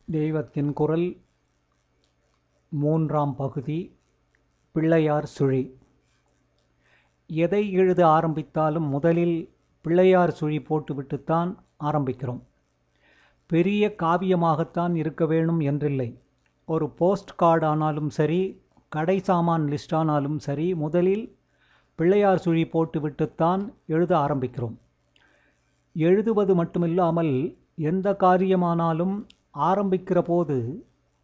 தெய்வத்தின் குரல் மூன்றாம் பகுதி. பிள்ளையார் சுழி. எதை எழுத ஆரம்பித்தாலும் முதலில் பிள்ளையார் சுழி போட்டுவிட்டுத்தான் ஆரம்பிக்கிறோம். பெரிய காவியமாகத்தான் இருக்க வேணும் என்றில்லை. ஒரு போஸ்ட் கார்டு ஆனாலும் சரி, கடை சாமான் லிஸ்ட் ஆனாலும் சரி, முதலில் பிள்ளையார் சுழி போட்டுவிட்டுத்தான் எழுத ஆரம்பிக்கிறோம். எழுதுவது மட்டுமில்லாமல் எந்த காரியமானாலும் ஆரம்பிக்கிற போது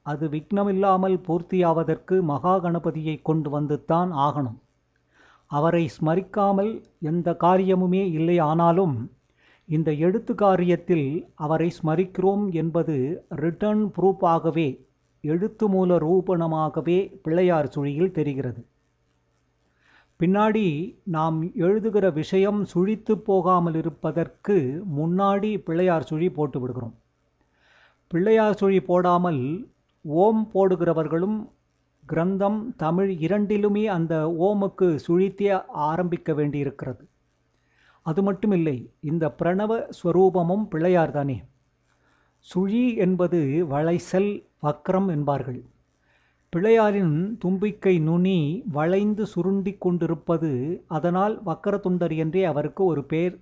அது விக்னமில்லாமல் பூர்த்தியாவதற்கு மகா கணபதியை கொண்டு வந்துத்தான் ஆகணும். அவரை ஸ்மரிக்காமல் எந்த காரியமுமே இல்லை. ஆனாலும் இந்த எழுத்து காரியத்தில் அவரை ஸ்மரிக்கிறோம் என்பது ரிட்டர்ன் ப்ரூஃபாகவே, எழுத்து மூல ரூபணமாகவே பிள்ளையார் சுழியில் தெரிகிறது. பின்னாடி நாம் எழுதுகிற விஷயம் சுழித்து போகாமல் இருப்பதற்கு முன்னாடி பிள்ளையார் சுழி போட்டு விடுகிறோம். பிள்ளையார் சுழி போடாமல் ஓம் போடுகிறவர்களும் கிரந்தம், தமிழ் இரண்டிலுமே அந்த ஓமுக்கு சுழித்தே ஆரம்பிக்க வேண்டியிருக்கிறது. அது மட்டுமில்லை, இந்த பிரணவ ஸ்வரூபமும் பிள்ளையார் தானே. சுழி என்பது வளைசல், வக்ரம் என்பார்கள். பிள்ளையாரின் தும்பிக்கை நுனி வளைந்து சுருண்டி கொண்டிருப்பது, அதனால் வக்கரத்துண்டர் என்றே அவருக்கு ஒரு பேர்.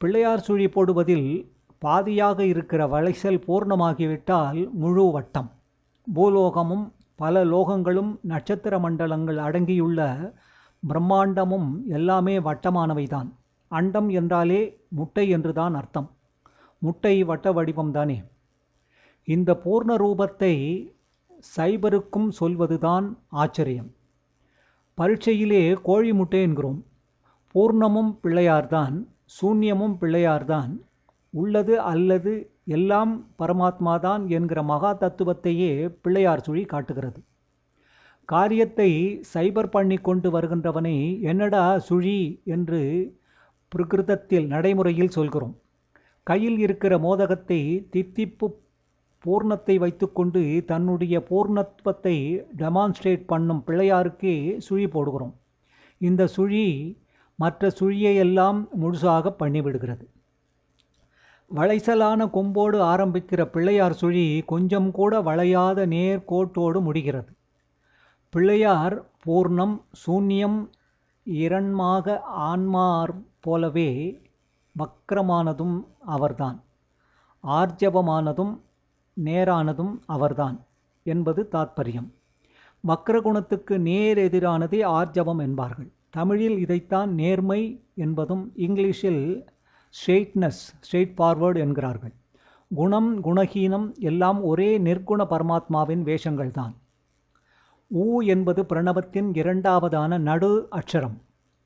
பிள்ளையார் சுழி போடுவதில் பாதியாக இருக்கிற வளைசல் பூர்ணமாகிவிட்டால் முழு வட்டம். பூலோகமும் பல லோகங்களும் நட்சத்திர மண்டலங்கள் அடங்கியுள்ள பிரம்மாண்டமும் எல்லாமே வட்டமானவைதான். அண்டம் என்றாலே முட்டை என்றுதான் அர்த்தம். முட்டை வட்ட வடிவம்தானே. இந்த பூர்ண ரூபத்தை சைபருக்கும் சொல்வதுதான் ஆச்சரியம். பரீட்சையிலே கோழி முட்டை என்கிறோம். பூர்ணமும் பிள்ளையார்தான், சூன்யமும் பிள்ளையார்தான், உள்ளது அல்லது எல்லாம் பரமாத்மாதான் என்கிற மகா தத்துவத்தையே பிள்ளையார் சுழி காட்டுகிறது. காரியத்தை சைபர் பண்ணி கொண்டு வருகின்றவனை என்னடா சுழி என்று பிரகிருதத்தில், நடைமுறையில் சொல்கிறோம். கையில் இருக்கிற மோதகத்தை தித்திப்பு பூர்ணத்தை வைத்துக்கொண்டு தன்னுடைய பூர்ணத்துவத்தை டெமான்ஸ்ட்ரேட் பண்ணும் பிள்ளையாருக்கே சுழி போடுகிறோம். இந்த சுழி மற்ற சுழியையெல்லாம் முழுசாக பண்ணிவிடுகிறது. வளைசலான கொம்போடு ஆரம்பிக்கிற பிள்ளையார் சுழி கொஞ்சம் கூட வளையாத நேர்கோட்டோடு முடிகிறது. பிள்ளையார் பூர்ணம், சூன்யம் இரண்மாக ஆன்மார் போலவே வக்ரமானதும் அவர்தான், ஆர்ஜவமானதும் நேரானதும் அவர்தான் என்பது தாத்பரியம். வக்ரகுணத்துக்கு நேர் எதிரானதே ஆர்ஜவம் என்பார்கள். தமிழில் இதைத்தான் நேர்மை என்பதும், இங்கிலீஷில் ஸ்ட்ரெயிட்னஸ், ஸ்ட்ரெயிட் ஃபார்வர்டு என்கிறார்கள். குணம், குணஹீனம் எல்லாம் ஒரே நிர்குண பரமாத்மாவின் வேஷங்கள்தான். ஊ என்பது பிரணவத்தின் இரண்டாவதான நடு அட்சரம்.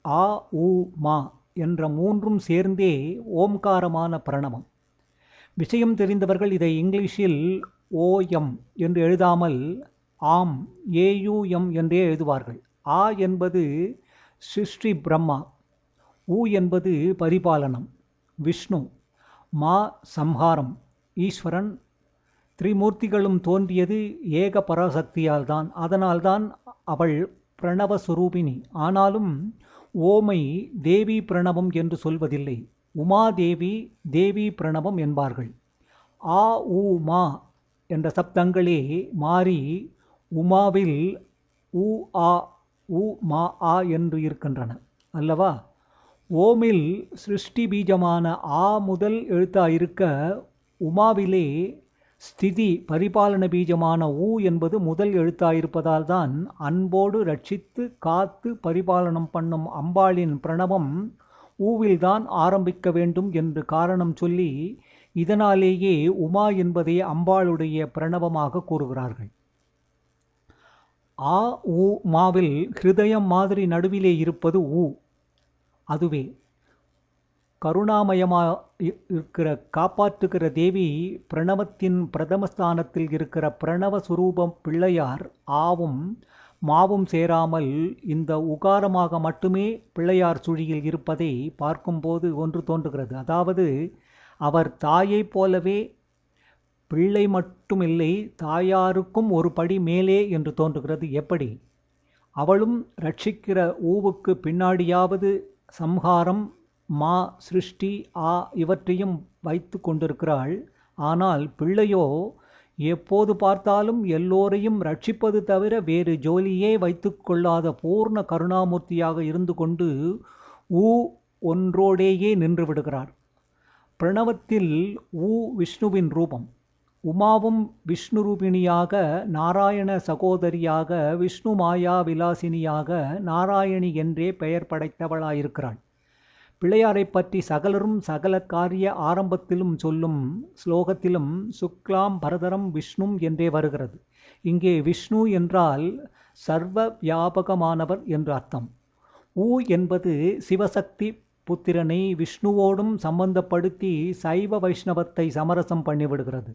ஆ, ஊ, மா என்ற மூன்றும் சேர்ந்தே ஓம்காரமான பிரணவம். விஷயம் தெரிந்தவர்கள் இதை இங்கிலீஷில் ஓஎம் என்று எழுதாமல் ஆம், ஏயுஎம் என்றே எழுதுவார்கள். ஆ என்பது சிருஷ்டி பிரம்மா, ஊ என்பது பரிபாலனம் விஷ்ணு, மா சம்ஹாரம் ஈஸ்வரன். திரிமூர்த்திகளும் தோன்றியது ஏக பராசக்தியால் தான். அதனால்தான் அவள் பிரணவஸ்வரூபிணி. ஆனாலும் ஓமை தேவி பிரணவம் என்று சொல்வதில்லை, உமாதேவி தேவி பிரணவம் என்பார்கள். ஆ, ஊ, மா என்ற சப்தங்களே மாறி உமாவில் ஊ, ஆ, ஊ, மா, ஆ என்று இருக்கின்றன அல்லவா. ஓமில் சிருஷ்டி பீஜமான ஆ முதல் எழுத்தாயிருக்க, உமாவிலே ஸ்திதி பரிபாலன பீஜமான ஊ என்பது முதல் எழுத்தாயிருப்பதால் தான் அன்போடு ரட்சித்து காத்து பரிபாலனம் பண்ணும் அம்பாளின் பிரணவம் ஊவில்தான் ஆரம்பிக்க வேண்டும் என்று காரணம் சொல்லி, இதனாலேயே உமா என்பதை அம்பாளுடைய பிரணவமாக கூறுகிறார்கள். ஆ, ஊ, மாவில் ஹிருதயம் மாதிரி நடுவிலே இருப்பது ஊ. அதுவே கருணாமயமாக இருக்கிற காப்பாற்றுகிற தேவி பிரணவத்தின் பிரதமஸ்தானத்தில் இருக்கிற பிரணவ சுரூபம் பிள்ளையார். ஆவும் மாவும் சேராமல் இந்த உகாரமாக மட்டுமே பிள்ளையார் சுழியில் இருப்பதை பார்க்கும்போது ஒன்று தோன்றுகிறது. அதாவது அவர் தாயை போலவே பிள்ளை மட்டுமில்லை, தாயாருக்கும் ஒரு படி மேலே என்று தோன்றுகிறது. எப்படி? அவளும் ரட்சிக்கிற ஊவுக்கு பின்னாடியாவது சம்ஹாரம், மா, சிருஷ்டி, ஆ இவற்றையும் வைத்து கொண்டிருக்கிறாள். ஆனால் பிள்ளையோ எப்போது பார்த்தாலும் எல்லோரையும் ரட்சிப்பது தவிர வேறு ஜோலியே வைத்து கொள்ளாத பூர்ண கருணாமூர்த்தியாக இருந்து கொண்டு ஊ ஒன்றோடேயே நின்று விடுகிறார். பிரணவத்தில் ஊ விஷ்ணுவின் ரூபம். உமாவும் விஷ்ணு ரூபிணியாக, நாராயண சகோதரியாக, விஷ்ணு மாயா விலாசினியாக, நாராயணி என்றே பெயர் படைத்தவளாயிருக்கிறாள். பிள்ளையாரை பற்றி சகலரும் சகல காரிய ஆரம்பத்திலும் சொல்லும் ஸ்லோகத்திலும் சுக்லாம் பரதரம் விஷ்ணும் என்றே வருகிறது. இங்கே விஷ்ணு என்றால் சர்வ வியாபகமானவர் என்று அர்த்தம். ஊ என்பது சிவசக்தி புத்திரனை விஷ்ணுவோடும் சம்பந்தப்படுத்தி சைவ வைஷ்ணவத்தை சமரசம் பண்ணிவிடுகிறது.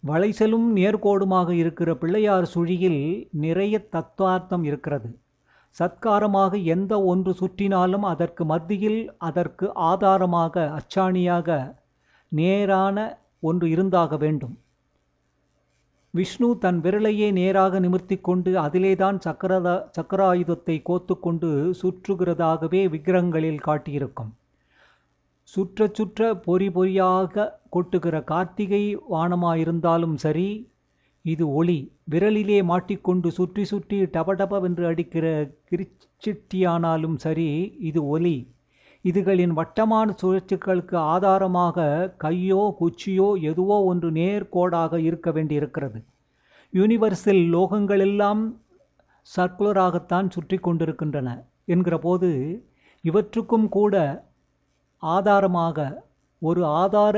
வளைசலும் நேர்கோடுமாக இருக்கிற பிள்ளையார் சுழியில் நிறைய தத்துவார்த்தம் இருக்கிறது. சத்காரமாக எந்த ஒன்று சுற்றினாலும் அதற்கு மத்தியில் அதற்கு ஆதாரமாக அச்சாணியாக நேரான ஒன்று இருந்தாக வேண்டும். விஷ்ணு தன் விரலையே நேராக நிமிர்த்தி கொண்டு அதிலேதான் சக்கராயுதத்தை கோத்து கொண்டு சுற்றுகிறதாகவே விக்கிரகங்களில் காட்டியிருக்கும். சுற்ற சுற்ற பொறி பொறியாக கொட்டுகிற கார்த்திகை வானமாயிருந்தாலும் சரி, இது ஒளி. விரலிலே மாட்டிக்கொண்டு சுற்றி சுற்றி டபடபவென்று அடிக்கிற கிரிச்சிட்டியானாலும் சரி, இது ஒலி. இதுகளின் வட்டமான சுழற்சிகளுக்கு ஆதாரமாக கையோ குச்சியோ எதுவோ ஒன்று நேர்கோடாக இருக்க வேண்டியிருக்கிறது. யூனிவர்ஸில் லோகங்களெல்லாம் சர்க்குலராகத்தான் சுற்றி கொண்டிருக்கின்றன என்கிற போது இவற்றுக்கும் கூட ஆதாரமாக ஒரு ஆதார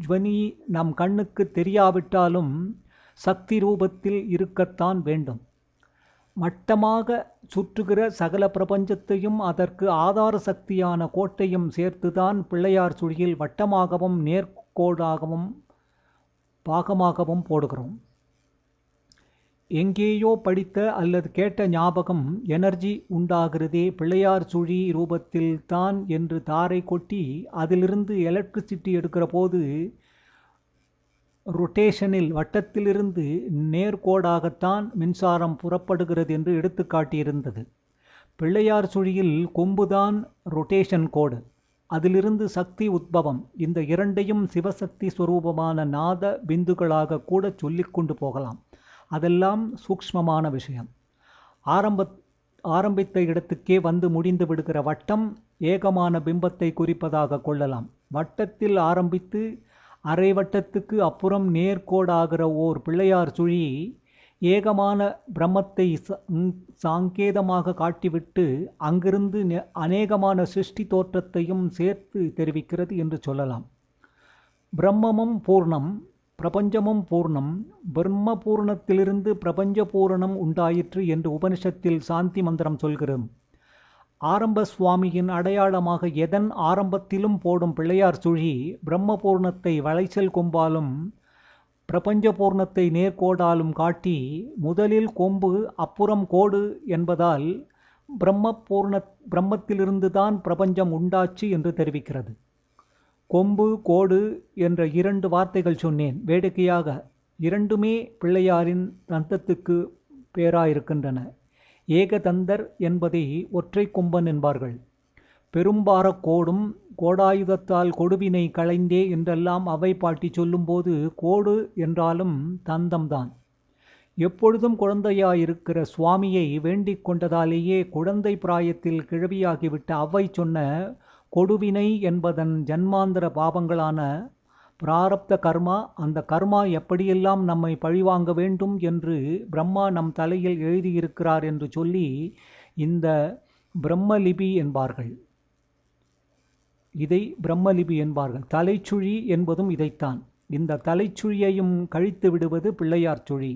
ஜுவனி நம் கண்ணுக்கு தெரியாவிட்டாலும் சக்தி ரூபத்தில் இருக்கத்தான் வேண்டும். மட்டமாக சுற்றுகிற சகல பிரபஞ்சத்தையும் அதற்கு ஆதார சக்தியான கோட்டையும் சேர்த்துதான் பிள்ளையார் சுழியில் வட்டமாகவும் நேர்கோடாகவும் பாகமாகவும் போடுகிறோம். எங்கேயோ படித்த அல்லது கேட்ட ஞாபகம் எனர்ஜி உண்டாகிறதே பிள்ளையார் சுழி ரூபத்தில் தான் என்று தாரை கொட்டி அதிலிருந்து எலக்ட்ரிசிட்டி எடுக்கிற போது ரொட்டேஷனில் வட்டத்திலிருந்து நேர்கோடாகத்தான் மின்சாரம் புறப்படுகிறது என்று எடுத்து காட்டியிருந்தது. பிள்ளையார் சுழியில் கொம்புதான் ரொட்டேஷன் கோடு, அதிலிருந்து சக்தி உத்பவம். இந்த இரண்டையும் சிவசக்தி ஸ்வரூபமான நாத பிந்துகளாக கூட சொல்லிக் கொண்டு போகலாம். அதெல்லாம் சூக்ஷ்மமான விஷயம். ஆரம்பித்த இடத்துக்கே வந்து முடிந்து விடுகிற வட்டம் ஏகமான பிம்பத்தை குறிப்பதாக கொள்ளலாம். வட்டத்தில் ஆரம்பித்து அரை வட்டத்துக்கு அப்புறம் நேர்கோடாகிற ஓர் பிள்ளையார் சுழி ஏகமான பிரம்மத்தை சாங்கேதமாக காட்டிவிட்டு அங்கிருந்து அநேகமான சிருஷ்டி தோற்றத்தையும் சேர்த்து தெரிவிக்கிறது என்று சொல்லலாம். பிரம்மமும் பூர்ணம், பிரபஞ்சமும் பூர்ணம். பிரம்ம பூர்ணத்திலிருந்து பிரபஞ்ச பூரணம் உண்டாயிற்று என்று உபனிஷத்தில் சாந்தி மந்திரம் சொல்கிறோம். ஆரம்ப சுவாமியின் அடையாளமாக எதன் ஆரம்பத்திலும் போடும் பிள்ளையார் சுழி பிரம்ம பூர்ணத்தை வளைச்சல் கொம்பாலும் பிரபஞ்ச பூர்ணத்தை நேர்கோடாலும் காட்டி முதலில் கொம்பு அப்புறம் கோடு என்பதால் பிரம்மத்திலிருந்துதான் பிரபஞ்சம் உண்டாச்சு என்று தெரிவிக்கிறது. கொம்பு கோடு என்ற இரண்டு வார்த்தைகள் சொன்னேன். வேடிக்கையாக இரண்டுமே பிள்ளையாரின் தந்தத்துக்கு பேராயிருக்கின்றன. ஏகதந்தர் என்பதை ஒற்றை கொம்பன் என்பார்கள். பெரும்பார கோடும் கோடாயுதத்தால் கொடுவினை களைந்தே என்றெல்லாம் அவை பாட்டி சொல்லும்போது கோடு என்றாலும் தந்தம்தான். எப்பொழுதும் குழந்தையாயிருக்கிற சுவாமியை வேண்டிக் கொண்டதாலேயே குழந்தை பிராயத்தில் கிழவியாகிவிட்ட அவ்வை சொன்ன கொடுவினை என்பதன் ஜன்மாந்திர பாவங்களான பிராரப்த கர்மா, அந்த கர்மா எப்படியெல்லாம் நம்மை பழிவாங்க வேண்டும் என்று பிரம்மா நம் தலையில் எழுதியிருக்கிறார் என்று சொல்லி இந்த பிரம்மலிபி என்பார்கள். இதை பிரம்மலிபி என்பார்கள். தலைச்சுழி என்பதும் இதைத்தான். இந்த தலைச்சுழியையும் கழித்து விடுவது பிள்ளையார் சுழி.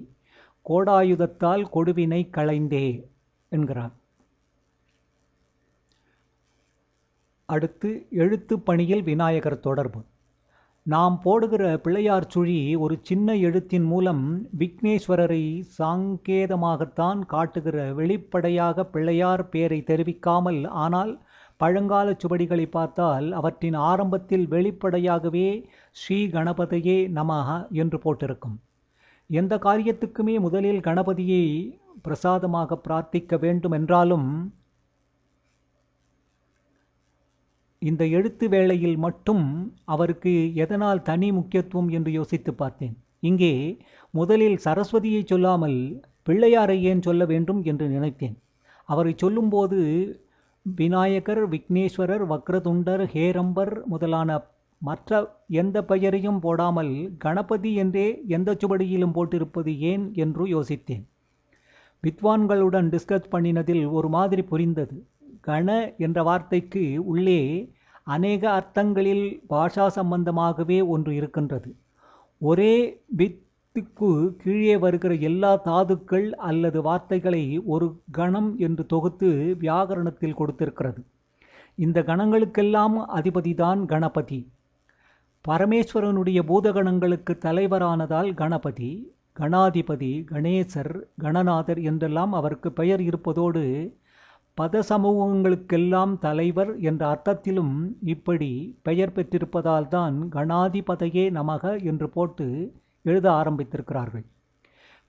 கோடாயுதத்தால் கொடுவினை களைந்தே என்கிறார். அடுத்து எழுத்து பணியில் விநாயகர் தொடர்பு. நாம் போடுகிற பிள்ளையார் சுழி ஒரு சின்ன எழுத்தின் மூலம் விக்னேஸ்வரரை சாங்கேதமாகத்தான் காட்டுகிற. வெளிப்படையாக பிள்ளையார் பேரை தெரிவிக்காமல், ஆனால் பழங்கால சுவடிகளை பார்த்தால் அவற்றின் ஆரம்பத்தில் வெளிப்படையாகவே ஸ்ரீ கணபதியே நமஹ என்று போட்டிருக்கும். எந்த காரியத்துக்குமே முதலில் கணபதியை பிரசாதமாக பிரார்த்திக்க வேண்டும் என்றாலும் இந்த எழுத்து வேளையில் மட்டும் அவருக்கு எதனால் தனி முக்கியத்துவம் என்று யோசித்து பார்த்தேன். இங்கே முதலில் சரஸ்வதியை சொல்லாமல் பிள்ளையாரை ஏன் சொல்ல வேண்டும் என்று நினைத்தேன். அவரை சொல்லும்போது விநாயகர், விக்னேஸ்வரர், வக்ரதுண்டர், ஹேரம்பர் முதலான மற்ற எந்த பெயரையும் போடாமல் கணபதி என்றே எந்த சுவடியிலும் போட்டிருப்பது ஏன் என்று யோசித்தேன். வித்வான்களுடன் டிஸ்கஸ் பண்ணினதில் ஒரு மாதிரி புரிந்தது. கண என்ற வார்த்தைக்கு உள்ளே அநேக அர்த்தங்களில் பாஷா சம்பந்தமாகவே ஒன்று இருக்கின்றது. ஒரே வித்துக்கு கீழே வருகிற எல்லா தாதுக்கள் அல்லது வார்த்தைகளை ஒரு கணம் என்று தொகுத்து வியாகரணத்தில் கொடுத்திருக்கிறது. இந்த கணங்களுக்கெல்லாம் அதிபதிதான் கணபதி. பரமேஸ்வரனுடைய பூதகணங்களுக்கு தலைவரானதால் கணபதி, கணாதிபதி, கணேசர், கணநாதர் என்றெல்லாம் அவருக்கு பெயர் இருப்பதோடு பத சமூகங்களுக்கெல்லாம் தலைவர் என்ற அர்த்தத்திலும் இப்படி பெயர் பெற்றிருப்பதால் தான் கணாதிபதையே நமக என்று போட்டு எழுத ஆரம்பித்திருக்கிறார்கள்.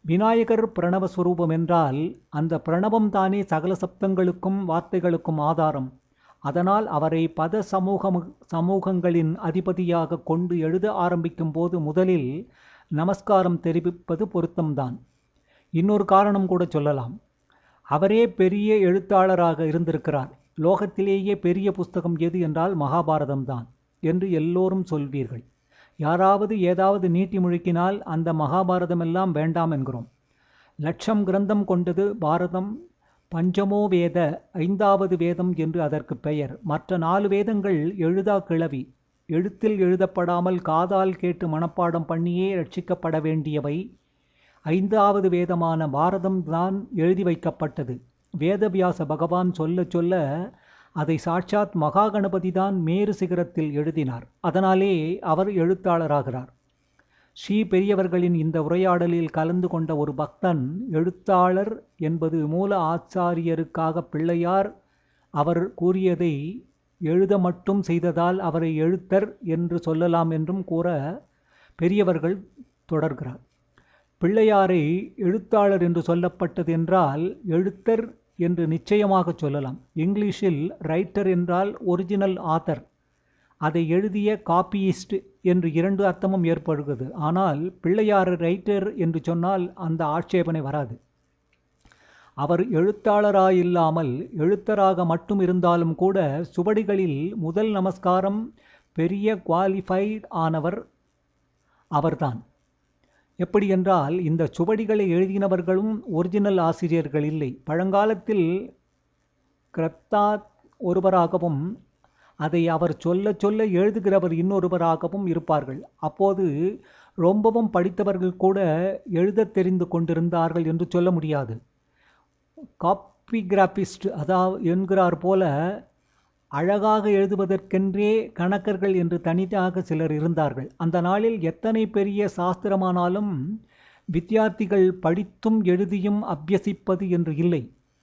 விநாயகர் பிரணவஸ்வரூபம் என்றால் அந்த பிரணவம் தானே சகல சப்தங்களுக்கும் வார்த்தைகளுக்கும் ஆதாரம். அதனால் அவரை பத சமூகங்களின் அதிபதியாக கொண்டு எழுத ஆரம்பிக்கும் போது முதலில் நமஸ்காரம் தெரிவிப்பது பொருத்தம்தான். இன்னொரு காரணம் கூட சொல்லலாம். அவரே பெரிய எழுத்தாளராக இருந்திருக்கிறார். லோகத்திலேயே பெரிய புஸ்தகம் எது என்றால் மகாபாரதம்தான் என்று எல்லோரும் சொல்வீர்கள். யாராவது ஏதாவது நீட்டி முழுக்கினால் அந்த மகாபாரதமெல்லாம் வேண்டாம் என்கிறோம். 1,00,000 கிரந்தம் கொண்டது பாரதம். பஞ்சமோ வேத, 5வது வேதம் என்று அதற்கு பெயர். மற்ற 4 வேதங்கள் எழுதா கிளவி, எழுத்தில் எழுதப்படாமல் காதால் கேட்டு மனப்பாடம் பண்ணியே ரட்சிக்கப்பட வேண்டியவை. 5வது வேதமான பாரதம் தான் எழுதி வைக்கப்பட்டது. வேதவியாச பகவான் சொல்ல சொல்ல அதை சாட்சாத் மகா கணபதி தான் மேரு சிகரத்தில் எழுதினார். அதனாலே அவர் எழுத்தாளராகிறார். ஸ்ரீ பெரியவர்களின் இந்த உரையாடலில் கலந்து கொண்ட ஒரு பக்தன், எழுத்தாளர் என்பது மூல ஆச்சாரியருக்காக பிள்ளையார் அவர் கூறியதை எழுத மட்டும் செய்ததால் அவரை எழுத்தர் என்று சொல்லலாம் என்றும் கூற பெரியவர்கள் தொடர்கிறார். பிள்ளையாரை எழுத்தாளர் என்று சொல்லப்பட்டது என்றால் எழுத்தர் என்று நிச்சயமாக சொல்லலாம். இங்கிலீஷில் ரைட்டர் என்றால் ஒரிஜினல் ஆத்தர், அதை எழுதிய காப்பியிஸ்ட் என்று 2 அர்த்தமும் ஏற்படுகிறது. ஆனால் பிள்ளையார் ரைட்டர் என்று சொன்னால் அந்த ஆட்சேபனை வராது. அவர் எழுத்தாளராயில்லாமல் எழுத்தராக மட்டும் இருந்தாலும் கூட சுவடிகளில் முதல் நமஸ்காரம் பெரிய குவாலிஃபைட் ஆனவர் அவர்தான். எப்படி என்றால் இந்த சுவடிகளை எழுதினவர்களும் ஒரிஜினல் ஆசிரியர்கள் இல்லை. பழங்காலத்தில் கிரத்தா ஒருவராகவும் அதை அவர் சொல்ல சொல்ல எழுதுகிறவர் இன்னொருவராகவும் இருப்பார்கள். அப்போது ரொம்பவும் படித்தவர்கள் கூட எழுத தெரிந்து கொண்டிருந்தார்கள் என்று சொல்ல முடியாது. காப்பிகிராபிஸ்ட் என்கிறார் போல அழகாக எழுதுவதற்கென்றே கணக்கர்கள் என்று தனியாக சிலர் இருந்தார்கள். அந்த நாளில் எத்தனை பெரிய சாஸ்திரமானாலும் வித்தியார்த்திகள் படித்தும் எழுதியும் அபியசிப்பது என்று இல்லை.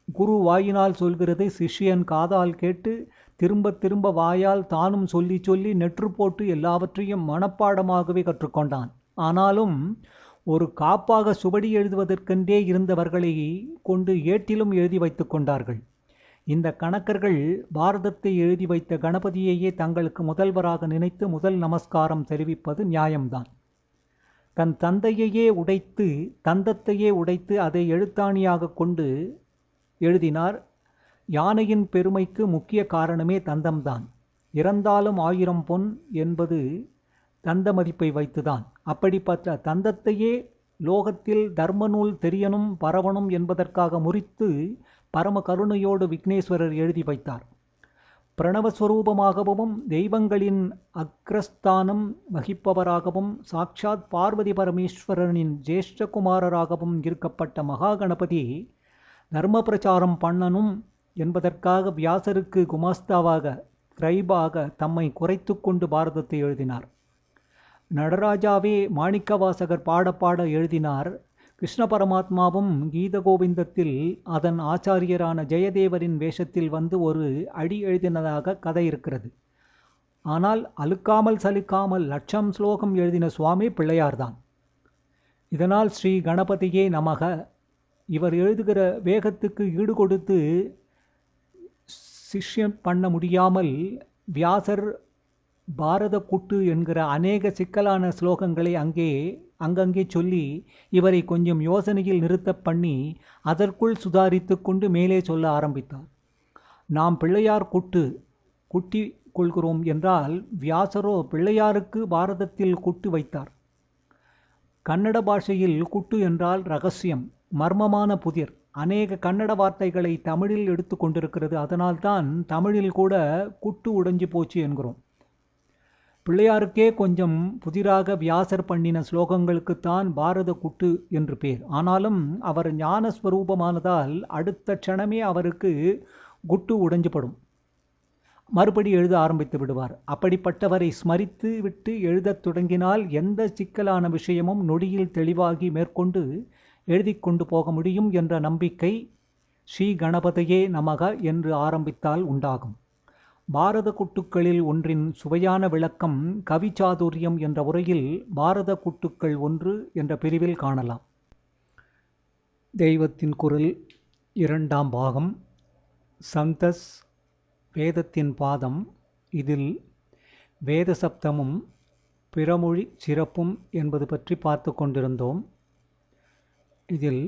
குரு வாயினால் சொல்கிறதை சிஷ்யன் காதால் கேட்டு திரும்ப திரும்ப வாயால் தானும் சொல்லி சொல்லி நெற்று போட்டு எல்லாவற்றையும் மனப்பாடமாகவே கற்றுக்கொண்டான். ஆனாலும் ஒரு காப்பாக சுவடி எழுதுவதற்கென்றே இருந்தவர்களை கொண்டு ஏட்டிலும் எழுதி வைத்து கொண்டார்கள். இந்த கணக்கர்கள் பாரதத்தை எழுதி வைத்த கணபதியையே தங்களுக்கு முதல்வராக நினைத்து முதல் நமஸ்காரம் தெரிவிப்பது நியாயம்தான். தன் தந்தையே உடைத்து அதை எழுத்தாணியாக கொண்டு எழுதினார். யானையின் பெருமைக்கு முக்கிய காரணமே தந்தம்தான். இறந்தாலும் 1000 பொன் என்பது தந்த மதிப்பை வைத்துதான். அப்படிப்பட்ட தந்தத்தையே லோகத்தில் தர்ம நூல் தெரியணும் பரவணும் என்பதற்காக முறித்து பரம கருணையோடு விக்னேஸ்வரர் எழுதி வைத்தார். பிரணவஸ்வரூபமாகவும் தெய்வங்களின் அக்ரஸ்தானம் வகிப்பவராகவும் சாட்சாத் பார்வதி பரமேஸ்வரனின் ஜேஷ்டகுமாரராகவும் இருக்கப்பட்ட மகா கணபதி தர்ம பிரச்சாரம் பண்ணணும் என்பதற்காக வியாசருக்கு குமாஸ்தாவாக கிரைபாக தம்மை குறைத்து கொண்டு பாரதத்தை எழுதினார். நடராஜாவே மாணிக்கவாசகர் பாட பாட எழுதினார். கிருஷ்ண பரமாத்மாவும் கீத கோவிந்தத்தில் அதன் ஆச்சாரியரான ஜெயதேவரின் வேஷத்தில் வந்து ஒரு அடி எழுதினதாக கதை இருக்கிறது. ஆனால் அலுக்காமல் சலிக்காமல் 1,00,000 ஸ்லோகம் எழுதின சுவாமி பிள்ளையார்தான். இதனால் ஸ்ரீ கணபதியே நமக. இவர் எழுதுகிற வேகத்துக்கு ஈடு கொடுத்து சிஷ்யம் பண்ண முடியாமல் வியாசர் பாரத குட்டு என்கிற அநேக சிக்கலான ஸ்லோகங்களை அங்கங்கே சொல்லி இவரை கொஞ்சம் யோசனையில் நிறுத்தப் பண்ணி அதற்குள் சுதாரித்து கொண்டு மேலே சொல்ல ஆரம்பித்தார். நாம் பிள்ளையார் குட்டி கொள்கிறோம் என்றால் வியாசரோ பிள்ளையாருக்கு பாரதத்தில் குட்டு வைத்தார். கன்னட பாஷையில் குட்டு என்றால் ரகசியம், மர்மமான புதிர். அநேக கன்னட வார்த்தைகளை தமிழில் எடுத்து கொண்டிருக்கிறது. அதனால்தான் தமிழில் கூட குட்டு உடைஞ்சு போச்சு என்கிறோம். பிள்ளையாருக்கே கொஞ்சம் புதிராக வியாசர் பண்ணின ஸ்லோகங்களுக்குத்தான் பாரத குட்டு என்று பேர். ஆனாலும் அவர் ஞானஸ்வரூபமானதால் அடுத்த க்ஷணமே அவருக்கு குட்டு உடைஞ்சுபடும். மறுபடி எழுத ஆரம்பித்து விடுவார். அப்படிப்பட்டவரை ஸ்மரித்து விட்டு எழுதத் தொடங்கினால் எந்த சிக்கலான விஷயமும் நொடியில் தெளிவாகி மேற்கொண்டு எழுதி கொண்டு போக முடியும் என்ற நம்பிக்கை ஸ்ரீ கணபதையே நமக என்று ஆரம்பித்தால் உண்டாகும். பாரத குட்டுக்களில் ஒன்றின் சுவையான விளக்கம் கவிச்சாதுரியம் என்ற உரையில் பாரத குட்டுக்கள் 1 என்ற பிரிவில் காணலாம். தெய்வத்தின் குரல் 2ஆம் பாகம், சந்தஸ் வேதத்தின் பாதம். இதில் வேத சப்தமும் பிறமொழி சிறப்பும் என்பது பற்றி பார்த்து கொண்டிருந்தோம். இதில்